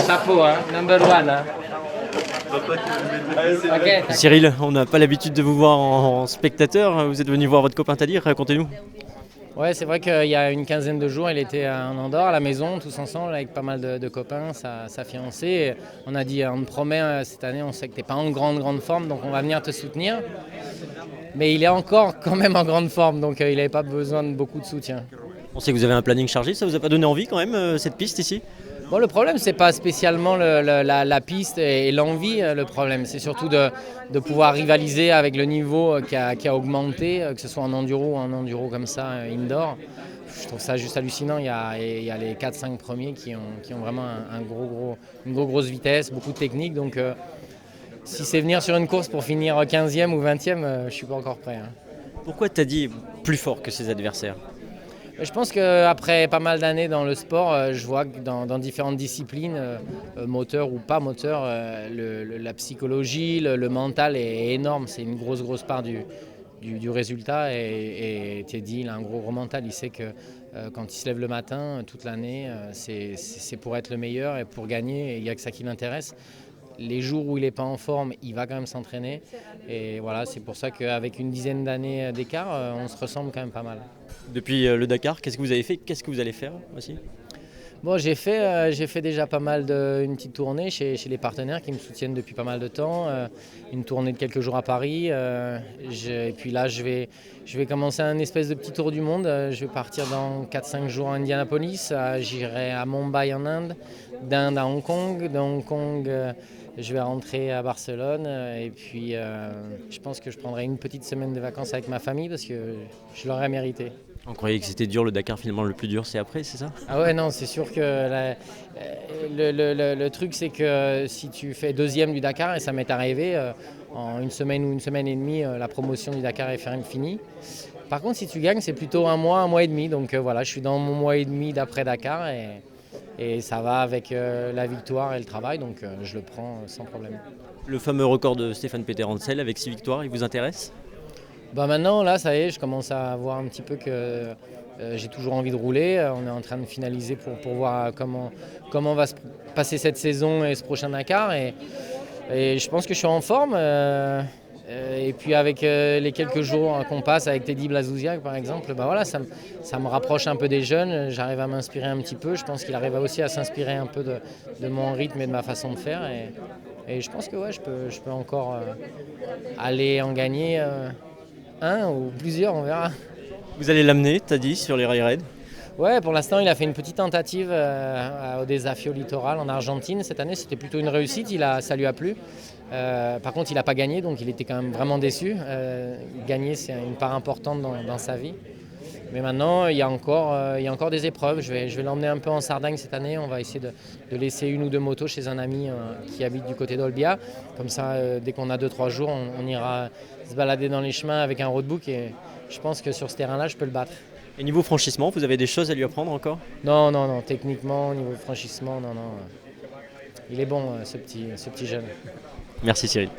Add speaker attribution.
Speaker 1: Chapeau, hein, number one. Hein. Okay.
Speaker 2: Cyril, on n'a pas l'habitude de vous voir en spectateur. Vous êtes venu voir votre copain Tali, racontez-nous.
Speaker 1: Ouais, c'est vrai qu'il y a une quinzaine de jours, il était en Andorre à la maison, tous ensemble, avec pas mal de copains, sa fiancée. Et on a dit, on te promet, cette année, on sait que tu n'es pas en grande forme, donc on va venir te soutenir. Mais il est encore quand même en grande forme, donc il n'avait pas besoin de beaucoup de soutien.
Speaker 2: On sait que vous avez un planning chargé, ça vous a pas donné envie quand même, cette piste ici ?
Speaker 1: Bon, le problème, c'est pas spécialement la piste et l'envie. Le problème, c'est surtout de pouvoir rivaliser avec le niveau qui a augmenté, que ce soit en enduro ou en enduro comme ça, indoor. Je trouve ça juste hallucinant. Il y a les 4-5 premiers qui ont vraiment une grosse vitesse, beaucoup de technique. Donc, si c'est venir sur une course pour finir 15e ou 20e, je ne suis pas encore prêt. Hein.
Speaker 2: Pourquoi Tadi est plus fort que ses adversaires ?
Speaker 1: Je pense qu'après pas mal d'années dans le sport, je vois que dans différentes disciplines, moteur ou pas moteur, la psychologie, le mental est énorme. C'est une grosse part du résultat. Et Teddy, il a un gros mental. Il sait que quand il se lève le matin, toute l'année, c'est pour être le meilleur et pour gagner. Il n'y a que ça qui l'intéresse. Les jours où il n'est pas en forme, il va quand même s'entraîner. Et voilà, c'est pour ça qu'avec une dizaine d'années d'écart, on se ressemble quand même pas mal.
Speaker 2: Depuis le Dakar, qu'est-ce que vous avez fait ? Qu'est-ce que vous allez faire aussi ?
Speaker 1: Bon, j'ai fait déjà pas mal une petite tournée chez les partenaires qui me soutiennent depuis pas mal de temps. Une tournée de quelques jours à Paris. Et puis là, je vais commencer un espèce de petit tour du monde. Je vais partir dans 4-5 jours à Indianapolis. J'irai à Mumbai en Inde, d'Inde à Hong Kong. De Hong Kong, je vais rentrer à Barcelone. Et puis, je pense que je prendrai une petite semaine de vacances avec ma famille parce que je l'aurais mérité.
Speaker 2: On croyait que c'était dur le Dakar, finalement le plus dur c'est après, c'est ça ?
Speaker 1: Ah ouais, non, c'est sûr que le truc c'est que si tu fais deuxième du Dakar, et ça m'est arrivé, en une semaine ou une semaine et demie, la promotion du Dakar est finie. Par contre, si tu gagnes, c'est plutôt un mois et demi. Donc voilà, je suis dans mon mois et demi d'après Dakar et ça va avec la victoire et le travail, donc je le prends sans problème.
Speaker 2: Le fameux record de Stéphane Peter-Hansel avec 6 victoires, il vous intéresse ?
Speaker 1: Maintenant, là, ça y est, je commence à voir un petit peu que j'ai toujours envie de rouler. On est en train de finaliser pour voir comment va se passer cette saison et ce prochain Dakar. Et je pense que je suis en forme. Et puis avec les quelques jours qu'on passe avec Teddy Blazouziak, par exemple, voilà, ça me rapproche un peu des jeunes. J'arrive à m'inspirer un petit peu. Je pense qu'il arrive aussi à s'inspirer un peu de mon rythme et de ma façon de faire. Et je pense que ouais, je peux encore aller en gagner un ou plusieurs, on verra.
Speaker 2: Vous allez l'amener, t'as dit, sur les rail raids ?
Speaker 1: Ouais, pour l'instant, il a fait une petite tentative au Desafio Littoral en Argentine. Cette année, c'était plutôt une réussite, ça lui a plu. Par contre, il n'a pas gagné, donc il était quand même vraiment déçu. Gagner, c'est une part importante dans sa vie. Mais maintenant, il y a encore des épreuves. Je vais l'emmener un peu en Sardaigne cette année. On va essayer de laisser une ou deux motos chez un ami qui habite du côté d'Olbia. Comme ça, dès qu'on a 2-3 jours, on ira se balader dans les chemins avec un roadbook. Et je pense que sur ce terrain-là, je peux le battre.
Speaker 2: Et niveau franchissement, vous avez des choses à lui apprendre encore ?
Speaker 1: Non. Techniquement, au niveau franchissement, non. Il est bon, ce petit jeune.
Speaker 2: Merci Cyril.